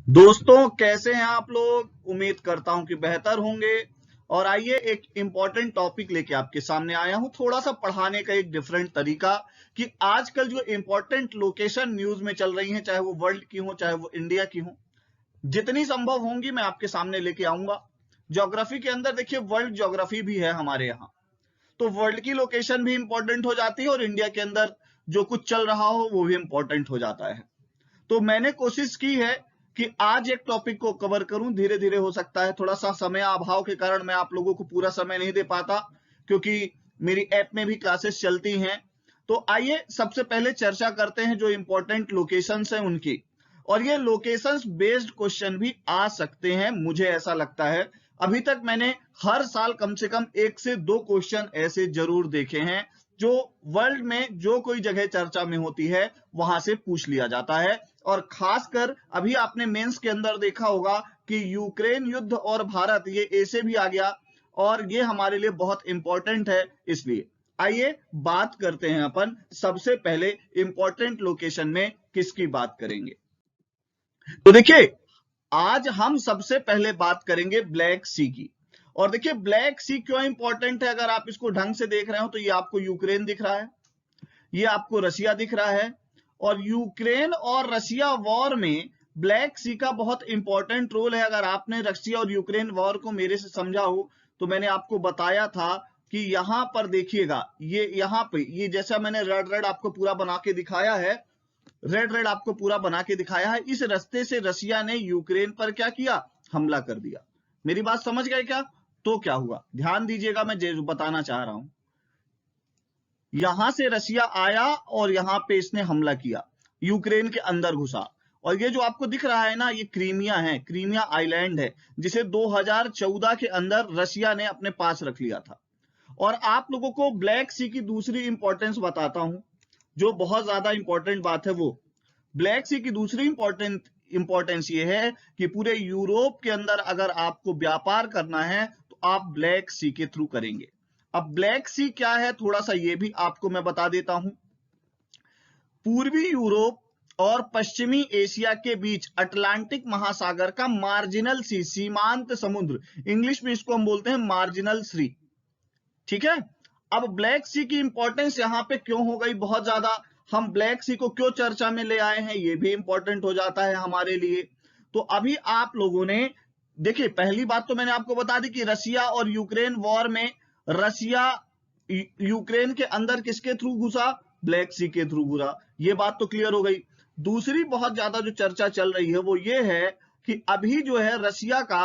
दोस्तों कैसे हैं आप लोग। उम्मीद करता हूं कि बेहतर होंगे। और आइए एक इम्पॉर्टेंट टॉपिक लेके आपके सामने आया हूं, थोड़ा सा पढ़ाने का एक डिफरेंट तरीका कि आजकल जो इम्पोर्टेंट लोकेशन न्यूज में चल रही हैं, चाहे वो वर्ल्ड की हो चाहे वो इंडिया की हो, जितनी संभव होंगी मैं आपके सामने लेके आऊंगा। ज्योग्राफी के अंदर देखिए वर्ल्ड ज्योग्राफी भी है हमारे यहाँ, तो वर्ल्ड की लोकेशन भी इंपॉर्टेंट हो जाती है और इंडिया के अंदर जो कुछ चल रहा हो वो भी इंपॉर्टेंट हो जाता है। तो मैंने कोशिश की है कि आज एक टॉपिक को कवर करूं। धीरे धीरे हो सकता है, थोड़ा सा समय अभाव के कारण मैं आप लोगों को पूरा समय नहीं दे पाता, क्योंकि मेरी ऐप में भी क्लासेस चलती हैं। तो आइए सबसे पहले चर्चा करते हैं जो इंपॉर्टेंट लोकेशंस हैं उनकी। और ये लोकेशंस बेस्ड क्वेश्चन भी आ सकते हैं, मुझे ऐसा लगता है। अभी तक मैंने हर साल कम से कम 1 से 2 क्वेश्चन ऐसे जरूर देखे हैं जो वर्ल्ड में जो कोई जगह चर्चा में होती है वहां से पूछ लिया जाता है। और खासकर अभी आपने मेंस के अंदर देखा होगा कि यूक्रेन युद्ध और भारत ये ऐसे भी आ गया, और ये हमारे लिए बहुत इंपॉर्टेंट है। इसलिए आइए बात करते हैं अपन सबसे पहले इंपॉर्टेंट लोकेशन में किसकी बात करेंगे। तो देखिए आज हम सबसे पहले बात करेंगे ब्लैक सी की। और देखिए ब्लैक सी क्यों इंपॉर्टेंट है, अगर आप इसको ढंग से देख रहे हो तो ये आपको यूक्रेन दिख रहा है, ये आपको रशिया दिख रहा है। और यूक्रेन और रशिया वॉर में ब्लैक सी का बहुत इंपॉर्टेंट रोल है। अगर आपने रशिया और यूक्रेन वॉर को मेरे से समझा हो तो मैंने आपको बताया था कि यहां पर देखिएगा, ये यहां पे ये जैसा मैंने रेड रेड आपको पूरा बना के दिखाया है, रेड रेड आपको पूरा बना के दिखाया है, इस रास्ते से रशिया ने यूक्रेन पर क्या किया, हमला कर दिया। मेरी बात समझ गए क्या? तो क्या हुआ, ध्यान दीजिएगा, मैं जो बताना चाह रहा हूं। यहां से रशिया आया और यहां पे इसने हमला किया, यूक्रेन के अंदर घुसा। और ये जो आपको दिख रहा है ना, ये क्रीमिया है, क्रीमिया आइलैंड है, जिसे 2014 के अंदर रशिया ने अपने पास रख लिया था। और आप लोगों को ब्लैक सी की दूसरी इंपॉर्टेंस बताता हूं, जो बहुत ज्यादा इंपॉर्टेंट बात है वो। ब्लैक सी की दूसरी इंपॉर्टेंस ये है कि पूरे यूरोप के अंदर अगर आपको व्यापार करना है तो आप ब्लैक सी के थ्रू करेंगे। अब ब्लैक सी क्या है, थोड़ा सा ये भी आपको मैं बता देता हूं। पूर्वी यूरोप और पश्चिमी एशिया के बीच अटलांटिक महासागर का मार्जिनल सी, सीमांत समुद्र, इंग्लिश में इसको हम बोलते हैं मार्जिनल सी। ठीक है। अब ब्लैक सी की इंपॉर्टेंस यहां पे क्यों हो गई बहुत ज्यादा, हम ब्लैक सी को क्यों चर्चा में ले आए हैं, ये भी इंपॉर्टेंट हो जाता है हमारे लिए। तो अभी आप लोगों ने देखिए, पहली बात तो मैंने आपको बता दी कि रशिया और यूक्रेन वॉर में रशिया यूक्रेन के अंदर किसके थ्रू घुसा, ब्लैक सी के थ्रू घुसा। ये बात तो क्लियर हो गई। दूसरी बहुत ज्यादा जो चर्चा चल रही है वो ये है कि अभी जो है रशिया का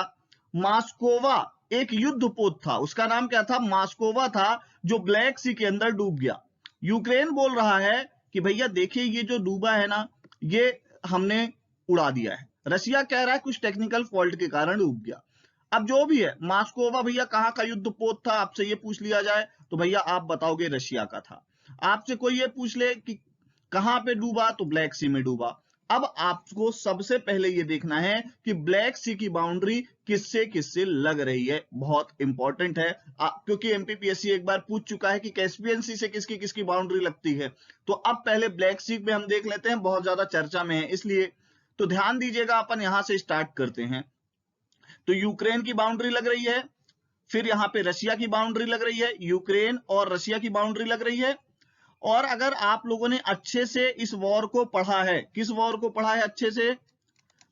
मास्कोवा एक युद्ध पोत था, उसका नाम क्या था, मास्कोवा था, जो ब्लैक सी के अंदर डूब गया। यूक्रेन बोल रहा है कि भैया देखिए ये जो डूबा है ना, ये हमने उड़ा दिया है। रशिया कह रहा है कुछ टेक्निकल फॉल्ट के कारण डूब गया। अब जो भी है, मास्कोवा भैया कहाँ का युद्ध पोत था, आपसे ये पूछ लिया जाए तो भैया आप बताओगे रशिया का था। आपसे कोई ये पूछ ले कि कहां पे डूबा, तो ब्लैक सी में डूबा। अब आपको सबसे पहले ये देखना है कि ब्लैक सी की बाउंड्री किससे किससे लग रही है, बहुत इंपॉर्टेंट है। क्योंकि एमपीपीएससी एक बार पूछ चुका है कि कैस्पियन सी से किसकी किसकी बाउंड्री लगती है। तो अब पहले ब्लैक सी में हम देख लेते हैं, बहुत ज्यादा चर्चा में है इसलिए। तो ध्यान दीजिएगा, अपन यहां से स्टार्ट करते हैं। तो यूक्रेन की बाउंड्री लग रही है, फिर यहां पे रशिया की बाउंड्री लग रही है, यूक्रेन और रशिया की बाउंड्री लग रही है। और अगर आप लोगों ने अच्छे से इस वॉर को पढ़ा है, किस वॉर को पढ़ा है अच्छे से,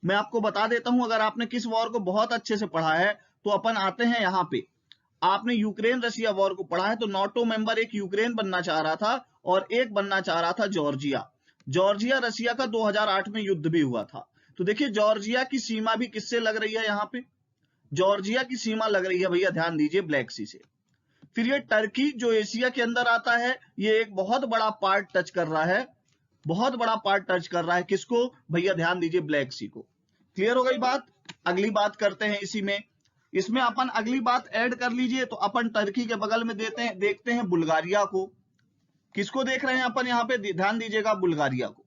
मैं आपको बता देता हूं। अगर आपने किस वॉर को बहुत अच्छे से पढ़ा है तो अपन आते हैं यहां पे। आपने यूक्रेन रशिया वॉर को पढ़ा है तो नाटो मेंबर एक यूक्रेन बनना चाह रहा था और एक बनना चाह रहा था जॉर्जिया। जॉर्जिया रशिया का 2008 में युद्ध भी हुआ था। तो देखिए जॉर्जिया की सीमा भी किससे लग रही है, यहां पे जॉर्जिया की सीमा लग रही है भैया, ध्यान दीजिए, ब्लैक सी से। फिर ये टर्की जो एशिया के अंदर आता है, ये एक बहुत बड़ा पार्ट टच कर रहा है, बहुत बड़ा पार्ट टच कर रहा है किसको भैया, ध्यान दीजिए, ब्लैक सी को। क्लियर हो गई बात। अगली बात करते हैं इसी में, इसमें अपन अगली बात ऐड कर लीजिए। तो अपन टर्की के बगल में देखते हैं बुल्गारिया को। किसको देख रहे हैं अपन यहाँ पे, ध्यान दीजिएगा, बुल्गारिया को।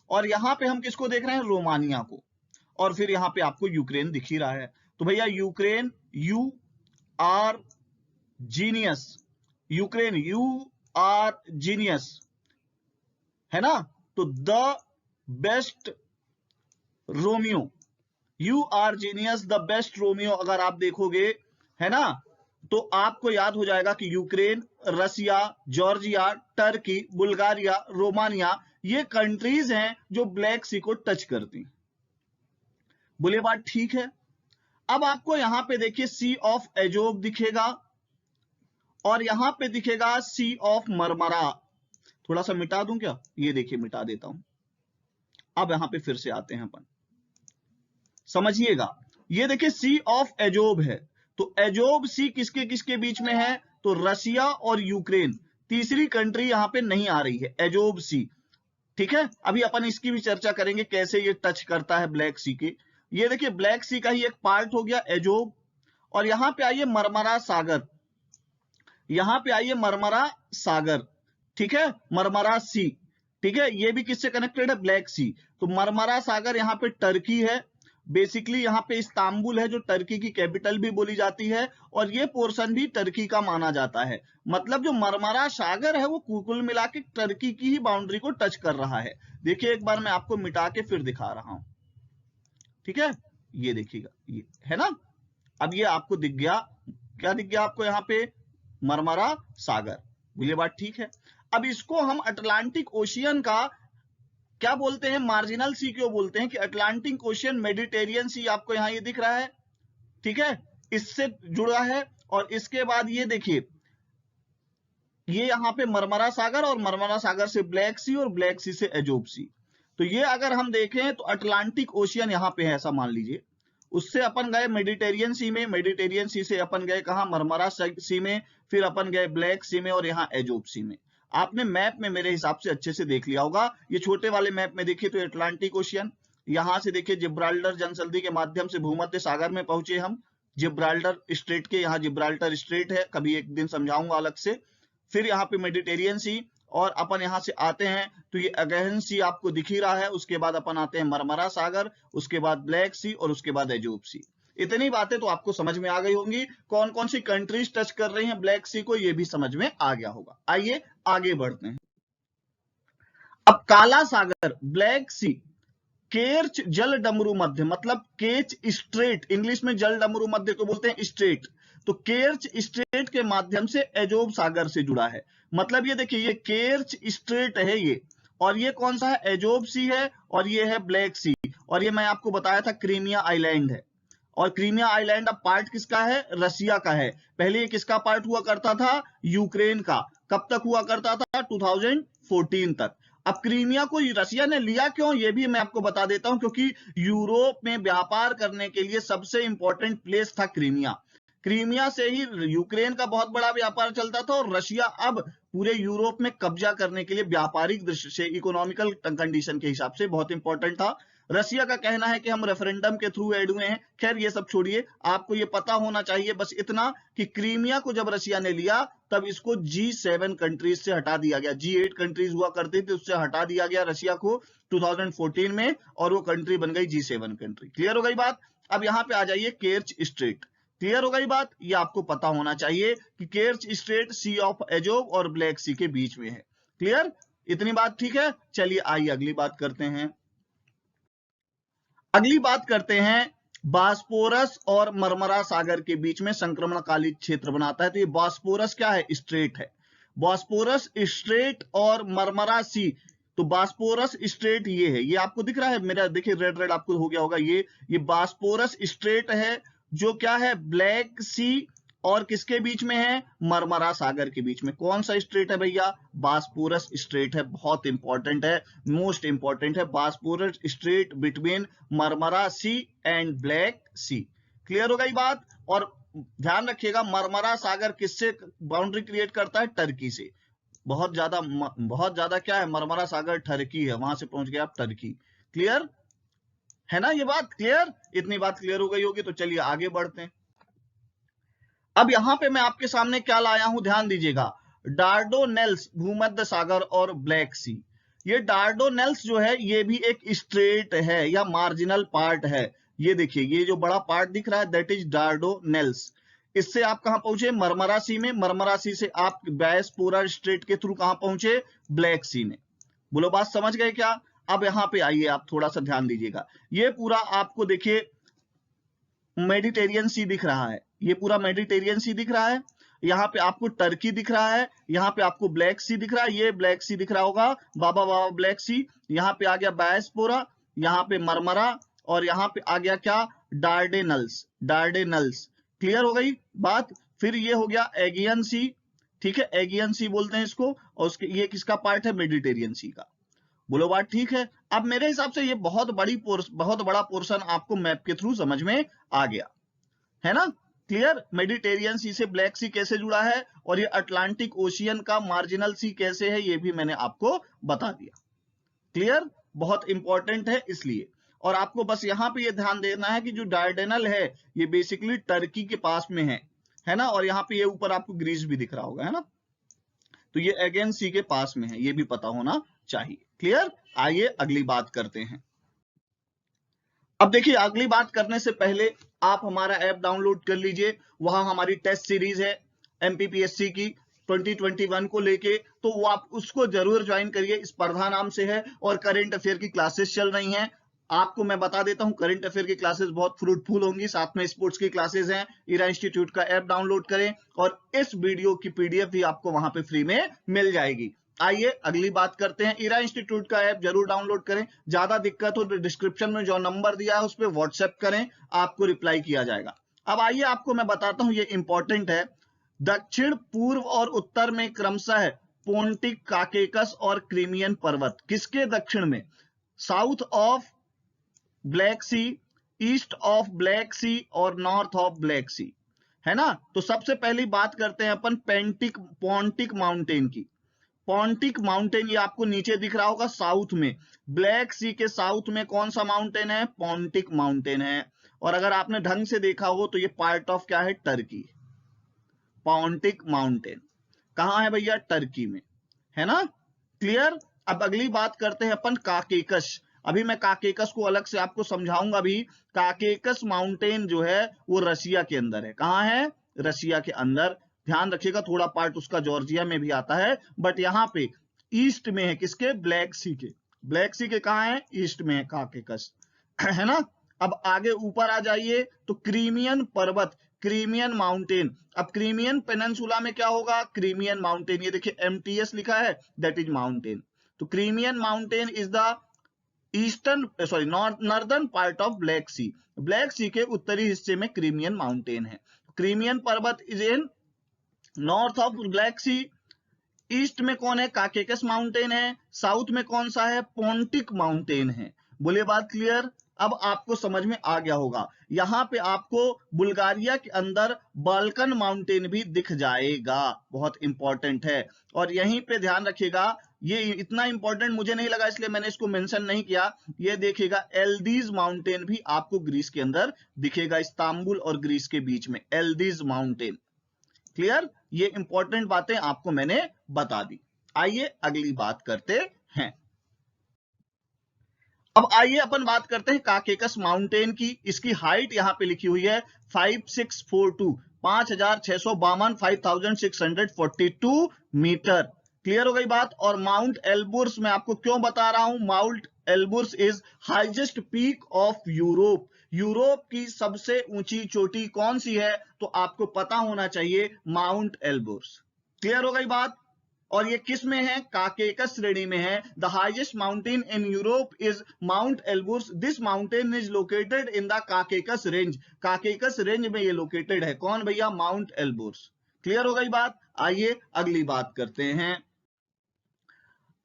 और यहाँ पे हम किसको देख रहे हैं, रोमानिया को। और फिर यहाँ पे आपको यूक्रेन दिख ही रहा है। तो भैया Ukraine, you are genius, Ukraine you are genius, है ना। तो the best Romeo, you are genius, the best Romeo, अगर आप देखोगे है ना, तो आपको याद हो जाएगा कि यूक्रेन, रसिया, जॉर्जिया, टर्की, बुल्गारिया, रोमानिया, ये कंट्रीज हैं जो ब्लैक सी को टच करती। बोले बात ठीक है। अब आपको यहां पे देखिए सी ऑफ एजोब दिखेगा और यहां पे दिखेगा सी ऑफ मरमरा। थोड़ा सा मिटा दूं क्या? ये देखिए मिटा देता हूं। अब यहां पे फिर से आते हैं अपन, समझिएगा। ये देखिए सी ऑफ एजोब है, तो एजोब सी किसके किसके बीच में है? तो रसिया और यूक्रेन, तीसरी कंट्री यहां पे नहीं आ रही है, एजोब सी। ठीक है, अभी अपन इसकी भी चर्चा करेंगे कैसे ये टच करता है ब्लैक सी के। ये देखिए ब्लैक सी का ही एक पार्ट हो गया एजोब, और यहां पे आइए मरमरा सागर, यहां पे आइए मरमरा सागर, ठीक है, मरमरा सी, ठीक है, ये भी किससे कनेक्टेड है? ब्लैक सी। तो मरमरा सागर यहां पे टर्की है, बेसिकली यहां पे इस्तांबुल है जो टर्की की कैपिटल भी बोली जाती है, और ये पोर्शन भी टर्की का माना जाता है। मतलब जो मरमरा सागर है वो कुल मिला के टर्की की ही बाउंड्री को टच कर रहा है। देखिए एक बार मैं आपको मिटा के फिर दिखा रहा हूं, ठीक है, ये देखिएगा, ये है ना। अब ये आपको दिख गया, क्या दिख गया आपको यहाँ पे? मरमरा सागर। ये बात ठीक है। अब इसको हम अटलांटिक ओशियन का क्या बोलते हैं? मार्जिनल सी क्यों बोलते हैं? कि अटलांटिक ओशियन, मेडिटेरियन सी आपको यहां ये दिख रहा है, ठीक है, इससे जुड़ा है। और इसके बाद ये देखिए, ये यहां पे मरमरा सागर, और मरमरा सागर से ब्लैक सी, और ब्लैक सी से एजोब सी। तो ये अगर हम देखें तो अटलांटिक ओशियन यहां पे है, ऐसा मान लीजिए। उससे अपन गए मेडिटेरियन सी में, मेडिटेरियन सी से अपन गए कहा? मरमरा सी में, फिर अपन गए ब्लैक सी में, और यहाँ एजोब सी में। आपने मैप में मेरे हिसाब से अच्छे से देख लिया होगा। ये छोटे वाले मैप में देखिए तो अटलांटिक ओशियन, यहां से देखिए जिब्राल्टर जनसंधि के माध्यम से भूमध्य सागर में पहुंचे हम, जिब्राल्टर स्ट्रेट के, यहाँ जिब्राल्टर स्ट्रेट है, कभी एक दिन समझाऊंगा अलग से। फिर यहाँ पे मेडिटेरियन सी, और अपन यहां से आते हैं तो ये अगहन सी आपको दिख ही रहा है। उसके बाद अपन आते हैं मरमरा सागर, उसके बाद ब्लैक सी, और उसके बाद एजोब सी। इतनी बातें तो आपको समझ में आ गई होंगी। कौन कौन सी कंट्रीज टच कर रही हैं ब्लैक सी को, ये भी समझ में आ गया होगा। आइए आगे बढ़ते हैं। अब काला सागर, ब्लैक सी, केर्च जल डमरू मध्य, मतलब केच स्ट्रेट, इंग्लिश में जल डमरू मध्य को बोलते हैं स्ट्रेट। तो केर्च स्ट्रेट के माध्यम से एजोब सागर से जुड़ा है। मतलब ये देखिए, ये केर्च स्ट्रेट है ये, और ये कौन सा है? एजोब सी है, और ये है ब्लैक सी। और ये मैं आपको बताया था क्रीमिया आइलैंड है, और क्रीमिया आइलैंड अब पार्ट किसका है? रसिया का है। पहले ये किसका पार्ट हुआ करता था? यूक्रेन का। कब तक हुआ करता था? 2014 तक। अब क्रीमिया को रसिया ने लिया क्यों, ये भी मैं आपको बता देता हूं। क्योंकि यूरोप में व्यापार करने के लिए सबसे इंपॉर्टेंट प्लेस था क्रीमिया। क्रीमिया से ही यूक्रेन का बहुत बड़ा व्यापार चलता था, और रशिया अब पूरे यूरोप में कब्जा करने के लिए व्यापारिक दृष्टि से, इकोनॉमिकल कंडीशन के हिसाब से बहुत इंपॉर्टेंट था। रसिया का कहना है कि हम रेफरेंडम के थ्रू ऐड हुए हैं। खैर ये सब छोड़िए, आपको ये पता होना चाहिए बस इतना कि क्रीमिया को जब रसिया ने लिया तब इसको G7 कंट्रीज से हटा दिया गया। G8 कंट्रीज हुआ करती थी, उससे हटा दिया गया रसिया को 2014 में, और वो कंट्री बन गई G7 कंट्री। क्लियर हो गई बात? अब यहां पे आ जाइए केर्च स्ट्रेट। क्लियर हो गई बात? ये आपको पता होना चाहिए कि Kerch Strait Sea of Azov और ब्लैक सी के बीच में है। क्लियर? इतनी बात ठीक है। चलिए आइए अगली बात करते हैं। अगली बात करते हैं, बास्पोरस और मरमरा सागर के बीच में संक्रमणकाली क्षेत्र बनाता है। तो ये बास्पोरस क्या है? स्ट्रेट है। बास्पोरस स्ट्रेट और मरमरा सी। तो बास्पोरस स्ट्रेट ये है, ये आपको दिख रहा है मेरा, देखिए रेड रेड आपको हो गया होगा। ये बास्पोरस स्ट्रेट है, जो क्या है? ब्लैक सी और किसके बीच में है? मरमरा सागर के बीच में। कौन सा स्ट्रेट है भैया? बास्पोरस स्ट्रेट है। बहुत इंपॉर्टेंट है, मोस्ट इंपॉर्टेंट है, Bosporus Strait between Marmara Sea and Black Sea. Clear हो गई बात? और ध्यान रखिएगा, मरमरा सागर किससे बाउंड्री क्रिएट करता है? टर्की से। बहुत ज्यादा क्या है? मरमरा सागर टर्की है, वहां से पहुंच गए आप टर्की। क्लियर है ना ये बात? क्लियर? इतनी बात क्लियर हो गई होगी, तो चलिए आगे बढ़ते हैं। अब यहां पे मैं आपके सामने क्या लाया हूं, ध्यान दीजिएगा। डार्डोनेल्स, भूमध्य सागर और ब्लैक सी। ये डार्डोनेल्स जो है ये भी एक स्ट्रेट है या मार्जिनल पार्ट है। ये देखिए, ये जो बड़ा पार्ट दिख रहा है दैट इज डार्डोनेल्स। इससे आप कहां पहुंचे? मरमरा सी में। मरमरा सी से आप बायस्पोरा स्ट्रेट के थ्रू कहां पहुंचे? ब्लैक सी में। बोलो बात समझ गए क्या? अब यहां पे आइए, आप थोड़ा सा ध्यान दीजिएगा। ये पूरा आपको देखिए मेडिटेरियन सी दिख रहा है, ये पूरा मेडिटेरियन सी दिख रहा है। यहाँ पे आपको टर्की दिख रहा है, यहाँ पे आपको ब्लैक सी दिख रहा है, ये ब्लैक सी दिख रहा होगा, बाबा बाबा ब्लैक सी। यहाँ पे आ गया बायस्पोरा, यहाँ पे मरमरा, और यहाँ पे आ गया क्या, डार्डेनल्स, डार्डेनल्स। क्लियर हो गई बात। फिर ये हो गया एगियन सी, ठीक है, एगियन सी बोलते हैं इसको, और उसके ये किसका पार्ट है, मेडिटेरियन सी का। बोलो बात ठीक है। अब मेरे हिसाब से ये बहुत बड़ा पोर्शन आपको मैप के थ्रू समझ में आ गया है ना। क्लियर, मेडिटेरियन सी से ब्लैक सी कैसे जुड़ा है, और ये अटलांटिक ओशियन का मार्जिनल सी कैसे है, ये भी मैंने आपको बता दिया। क्लियर, बहुत इंपॉर्टेंट है इसलिए। और आपको बस यहां पे ये ध्यान देना है कि जो डार्डेनल है ये बेसिकली टर्की के पास में है ना, और यहाँ पे ये ऊपर आपको ग्रीस भी दिख रहा होगा, है ना, तो ये अगेन सी के पास में है, ये भी पता होना चाहिए। क्लियर, आइए अगली बात करते हैं। अब देखिए, अगली बात करने से पहले आप हमारा ऐप डाउनलोड कर लीजिए, वहां हमारी टेस्ट सीरीज है एमपीपीएससी की 2021 को लेके, तो वो आप उसको जरूर ज्वाइन करिए। स्पर्धा नाम से है और करंट अफेयर की क्लासेस चल रही हैं। आपको मैं बता देता हूं, करंट अफेयर की क्लासेस बहुत फ्रूटफुल होंगी, साथ में स्पोर्ट्स की क्लासेस हैं। इरा इंस्टीट्यूट का ऐप डाउनलोड करें और इस वीडियो की पीडीएफ भी आपको वहां पे फ्री में मिल जाएगी। आइए अगली बात करते हैं। इरा इंस्टीट्यूट का ऐप जरूर डाउनलोड करें। ज्यादा दिक्कत हो तो डिस्क्रिप्शन में जो नंबर दिया है उस पर व्हाट्सएप करें, आपको रिप्लाई किया जाएगा। अब आइए आपको मैं बताता हूं, ये इंपॉर्टेंट है। दक्षिण, पूर्व और उत्तर में क्रमशः पोन्टिक, काकेकस और क्रीमियन पर्वत किसके दक्षिण में, south of Black Sea, east of Black Sea और नॉर्थ ऑफ ब्लैक सी, है ना। तो सबसे पहली बात करते हैं अपन पोन्टिक माउंटेन की। पोन्टिक माउंटेन ये आपको नीचे दिख रहा होगा साउथ में, ब्लैक सी के साउथ में कौन सा माउंटेन है, पोन्टिक माउंटेन है। और अगर आपने ढंग से देखा हो तो ये पार्ट ऑफ क्या है, टर्की। पोन्टिक माउंटेन कहां है भैया, टर्की में, है ना। क्लियर। अब अगली बात करते हैं अपन काकेकस। अभी मैं काकेकस को अलग से आपको समझाऊंगा भी। काकेकस माउंटेन जो है वो रशिया के अंदर है। कहां है, रशिया के अंदर। ध्यान रखिएगा, थोड़ा पार्ट उसका जॉर्जिया में भी आता है, बट यहाँ पे ईस्ट में है, किसके, ब्लैक सी के। ब्लैक सी के कहां है, ईस्ट में है काकेकस, है ना। अब आगे ऊपर आ जाइए तो क्रीमियन पर्वत, क्रीमियन माउंटेन। अब क्रीमियन पेनिनसुला में क्या होगा, क्रीमियन माउंटेन, ये देखिए एमटीएस लिखा है, दैट इज माउंटेन। तो Crimean mountain is the northern part of Black Sea. Black Sea के उत्तरी हिस्से में क्रीमियन माउंटेन है। क्रीमियन पर्वत is in north of Black Sea. East में कौन है, काकेकस माउंटेन है। साउथ में कौन सा है, पोन्टिक माउंटेन है। बोलिए बात क्लियर। अब आपको समझ में आ गया होगा। यहां पे आपको बुल्गारिया के अंदर बाल्कन माउंटेन भी दिख जाएगा, बहुत इंपॉर्टेंट है। और यहीं पे ध्यान रखिएगा, ये इतना इंपॉर्टेंट मुझे नहीं लगा इसलिए मैंने इसको मेंशन नहीं किया। ये देखिएगा एल्दीज माउंटेन भी आपको ग्रीस के अंदर दिखेगा, इस्तांबुल और ग्रीस के बीच में एल्दीज माउंटेन। क्लियर, ये इंपॉर्टेंट बातें आपको मैंने बता दी। आइए अगली बात करते हैं। अब आइए अपन बात करते हैं काकेकस माउंटेन की। इसकी हाइट यहां पे लिखी हुई है 5642, 5652, 5642 मीटर। क्लियर हो गई बात। और माउंट एल्बुर्स मैं आपको क्यों बता रहा हूं, mount Elbrus is highest peak of Europe. Europe की सबसे ऊंची चोटी कौन सी है, तो आपको पता होना चाहिए, माउंट एल्बुर्स। क्लियर हो गई बात। और ये किस में है, काकेकस श्रेणी में है। The highest mountain in Europe is mount Elbrus. This mountain is located in the Caucasus range. Caucasus range में ये लोकेटेड है, कौन भैया, माउंट एल्बुर्स। क्लियर हो गई बात। आइए अगली बात करते हैं।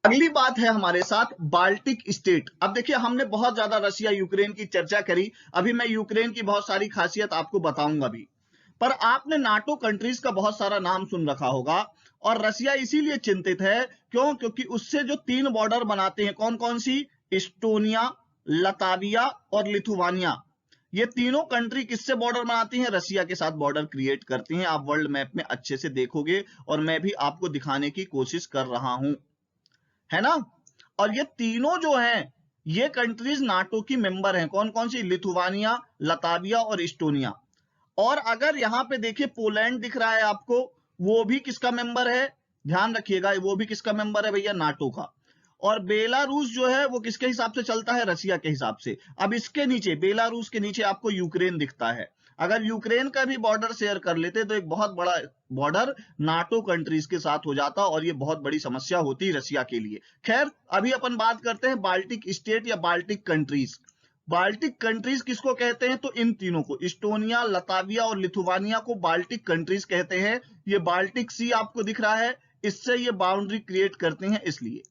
अगली बात है हमारे साथ बाल्टिक स्टेट। अब देखिए, हमने बहुत ज्यादा रशिया यूक्रेन की चर्चा करी, अभी मैं यूक्रेन की बहुत सारी खासियत आपको बताऊंगा भी। पर आपने नाटो कंट्रीज का बहुत सारा नाम सुन रखा होगा, और रशिया इसीलिए चिंतित है, क्यों, क्योंकि उससे जो 3 बॉर्डर बनाते हैं, कौन कौन सी, इस्टोनिया, लताविया और लिथुआनिया। ये तीनों कंट्री किससे बॉर्डर बनाती हैं, रशिया के साथ बॉर्डर क्रिएट करती हैं। आप वर्ल्ड मैप में अच्छे से देखोगे, और मैं भी आपको दिखाने की कोशिश कर रहा हूं, है ना। और ये तीनों जो हैं, ये कंट्रीज नाटो की मेंबर हैं। कौन कौन सी, लिथुआनिया, लताविया और इस्टोनिया। और अगर यहां पे देखिए पोलैंड दिख रहा है आपको, वो भी किसका मेंबर है, ध्यान रखिएगा, वो भी किसका मेंबर है भैया, नाटो का। और बेलारूस जो है वो किसके हिसाब से चलता है, रशिया के हिसाब से। अब इसके नीचे, बेलारूस के नीचे आपको यूक्रेन दिखता है। अगर यूक्रेन का भी बॉर्डर शेयर कर लेते तो एक बहुत बड़ा बॉर्डर नाटो कंट्रीज के साथ हो जाता और ये बहुत बड़ी समस्या होती रसिया के लिए। खैर अभी अपन बात करते हैं बाल्टिक स्टेट या बाल्टिक कंट्रीज। बाल्टिक कंट्रीज किसको कहते हैं? तो इन तीनों को, इस्टोनिया, लताविया और लिथुआनिया को बाल्टिक कंट्रीज कहते हैं। ये बाल्टिक सी आपको दिख रहा है, इससे ये बाउंड्री क्रिएट करते हैं इसलिए,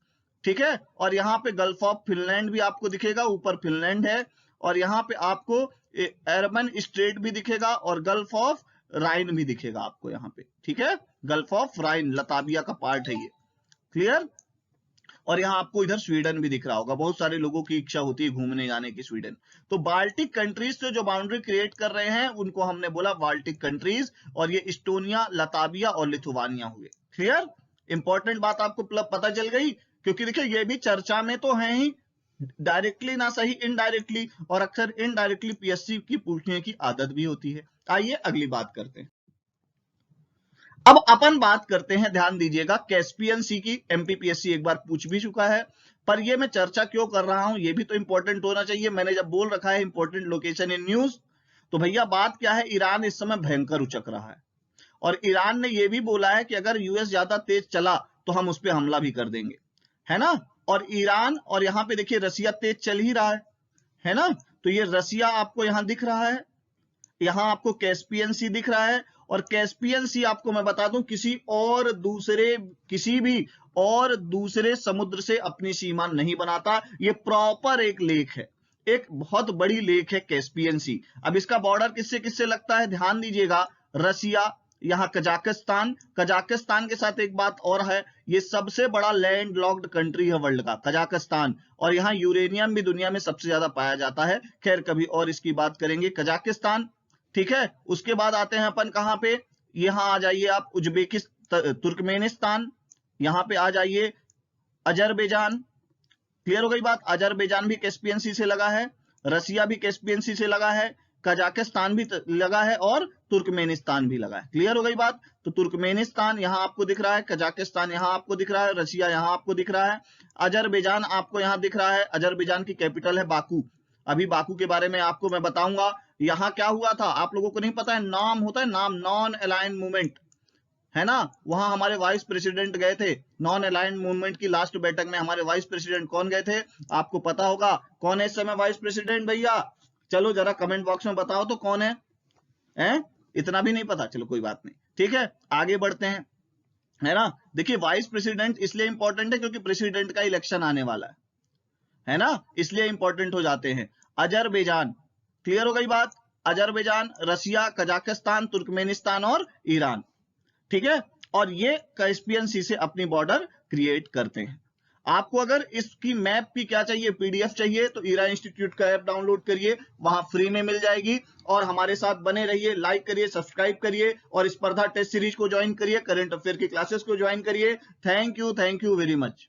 ठीक है। और यहाँ पे गल्फ ऑफ फिनलैंड भी आपको दिखेगा, ऊपर फिनलैंड है, और यहाँ पे आपको एरबन स्ट्रेट भी दिखेगा और गल्फ ऑफ राइन भी दिखेगा आपको यहाँ पे, ठीक है। गल्फ ऑफ राइन लताविया का पार्ट है ये, क्लियर। और यहाँ आपको इधर स्वीडन भी दिख रहा होगा, बहुत सारे लोगों की इच्छा होती है घूमने जाने की स्वीडन। तो बाल्टिक कंट्रीज से जो बाउंड्री क्रिएट कर रहे हैं उनको हमने बोला बाल्टिक कंट्रीज, और ये इस्टोनिया, लताविया और लिथुआनिया हुए। क्लियर, इंपॉर्टेंट बात आपको पता चल गई, क्योंकि देखिए ये भी चर्चा में तो है ही, डायरेक्टली ना सही इनडायरेक्टली, और अक्सर इनडायरेक्टली पीएससी की पूछने की आदत भी होती है। आइए अगली बात करते हैं। अब अपन बात करते हैं, ध्यान दीजिएगा, कैस्पियन सी की। एमपीपीएससी एक बार पूछ भी चुका है, पर ये मैं चर्चा क्यों कर रहा हूं, ये भी तो इंपॉर्टेंट होना चाहिए। मैंने जब बोल रखा है इंपॉर्टेंट लोकेशन इन न्यूज, तो भैया बात क्या है, ईरान इस समय भयंकर उचक रहा है, और ईरान ने यह भी बोला है कि अगर यूएस ज्यादा तेज चला तो हम उस पर हमला भी कर देंगे, है ना। और ईरान, और यहां पे देखिए रसिया तेज चल ही रहा है ना। तो ये रसिया आपको यहां दिख रहा है, यहां आपको कैस्पियन सी दिख रहा है, और कैस्पियन सी आपको मैं बता दूं किसी भी और दूसरे समुद्र से अपनी सीमा नहीं बनाता। ये प्रॉपर एक लेक है, एक बहुत बड़ी लेक है कैस्पियन सी। अब इसका बॉर्डर किससे किससे लगता है, ध्यान दीजिएगा, रसिया, यहाँ कजाकिस्तान के साथ एक बात और है, ये सबसे बड़ा लैंड लॉक्ड कंट्री है वर्ल्ड का, कजाकिस्तान, और यहाँ यूरेनियम भी दुनिया में सबसे ज्यादा पाया जाता है। खैर कभी और इसकी बात करेंगे, कजाकिस्तान, ठीक है। उसके बाद आते हैं अपन कहां पे, यहां आ जाइए आप, तुर्कमेनिस्तान, यहां पे आ जाइए अजरबैजान। क्लियर हो गई बात, अजरबैजान भी कैस्पियन सी से लगा है, रसिया भी कैस्पियन सी से लगा है, कजाकिस्तान भी लगा है, और तुर्कमेनिस्तान भी लगा है। क्लियर हो गई बात। तो तुर्कमेनिस्तान यहां आपको दिख रहा है, कजाकिस्तान यहां आपको दिख रहा है, रसिया यहां आपको दिख रहा है, अजरबैजान आपको यहां दिख रहा है। अजरबैजान की कैपिटल है बाकू। अभी बाकू के बारे में आपको मैं बताऊंगा। यहां क्या हुआ था आप लोगों को नहीं पता है, नाम होता है नाम, नॉन अलाइन मूवमेंट, है ना। वहां हमारे वाइस प्रेसिडेंट गए थे, नॉन अलाइन मूवमेंट की लास्ट बैठक में हमारे वाइस प्रेसिडेंट कौन गए थे, आपको पता होगा। कौन है इस समय वाइस प्रेसिडेंट भैया? चलो जरा कमेंट बॉक्स में बताओ तो कौन है? इतना भी नहीं पता, चलो कोई बात नहीं, ठीक है, आगे बढ़ते हैं, है ना। देखिए वाइस प्रेसिडेंट इसलिए इंपॉर्टेंट है क्योंकि प्रेसिडेंट का इलेक्शन आने वाला है ना, इसलिए इंपॉर्टेंट हो जाते हैं। अजरबैजान, क्लियर हो गई बात, अजरबैजान, रसिया, कजाकिस्तान, तुर्कमेनिस्तान और ईरान, ठीक है। और ये कैस्पियन सी से अपनी बॉर्डर क्रिएट करते हैं। आपको अगर इसकी मैप की क्या चाहिए, पीडीएफ चाहिए, तो ईरा इंस्टीट्यूट का ऐप डाउनलोड करिए, वहां फ्री में मिल जाएगी। और हमारे साथ बने रहिए, लाइक करिए, सब्सक्राइब करिए, और स्पर्धा टेस्ट सीरीज को ज्वाइन करिए, करंट अफेयर की क्लासेस को ज्वाइन करिए। Thank you very much.